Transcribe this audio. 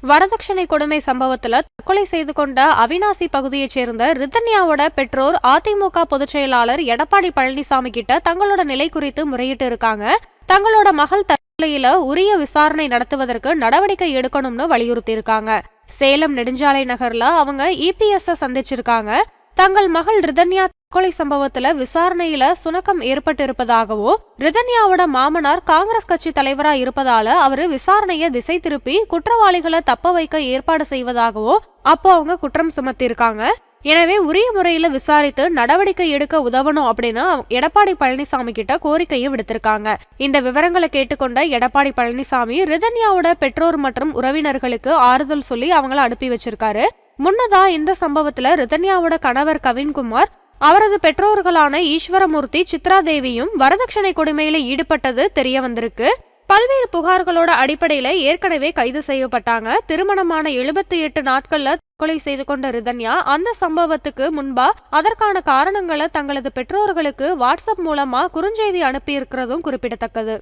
வரதட்சணை கொடுமை சம்பவத்துல தற்கொலை செய்து கொண்ட அவினாசி பகுதியைச் சேர்ந்த ரிதன்யாவோட பெற்றோர் அதிமுக பொதுச் செயலாளர் எடப்பாடி பழனிசாமி கிட்ட தங்களோட நிலை குறித்து முறையிட்டு இருக்காங்க. தங்களோட மகள் தற்கொலையில உரிய விசாரணை நடத்துவதற்கு நடவடிக்கை எடுக்கணும்னு வலியுறுத்தி இருக்காங்க. சேலம் நெடுஞ்சாலை நகர்ல அவங்க இபிஎஸ் சந்திச்சிருக்காங்க. தங்கள் மகள் ரிதன்யா தற்கொலை சம்பவத்துல விசாரணையில சுணக்கம் ஏற்பட்டு இருப்பதாகவும், ரிதன்யாவோட மாமனார் காங்கிரஸ் கட்சி தலைவரா இருப்பதால அவரு விசாரணைய திசை திருப்பி குற்றவாளிகளை தப்ப வைக்க ஏற்பாடு செய்வதாகவும் அப்போ அவங்க குற்றம் சுமத்திருக்காங்க. எனவே உரிய முறையில விசாரித்து நடவடிக்கை எடுக்க உதவணும் அப்படின்னு எடப்பாடி பழனிசாமி கிட்ட கோரிக்கையும் விடுத்திருக்காங்க. இந்த விவரங்களை கேட்டுக்கொண்ட எடப்பாடி பழனிசாமி ரிதன்யாவோட பெற்றோர் மற்றும் உறவினர்களுக்கு ஆறுதல் சொல்லி அவங்கள அனுப்பி வச்சிருக்காரு. முன்னதா இந்த சம்பவத்துல ரிதன்யாவோட கணவர் கவின்குமார், அவரது பெற்றோர்களான ஈஸ்வரமூர்த்தி, சித்ரா தேவியும் வரதட்சணை கொடுமையில ஈடுபட்டது தெரிய வந்திருக்கு. பல்வேறு புகார்களோட அடிப்படையில ஏற்கனவே கைது செய்யப்பட்டாங்க. திருமணமான 78 நாட்கள்ல கொலை செய்து கொண்ட ரிதன்யா அந்த சம்பவத்துக்கு முன்பா அதற்கான காரணங்களை தங்களது பெற்றோர்களுக்கு வாட்ஸ்அப் மூலமா குறுஞ்செய்தி அனுப்பி இருக்கிறதும் குறிப்பிடத்தக்கது.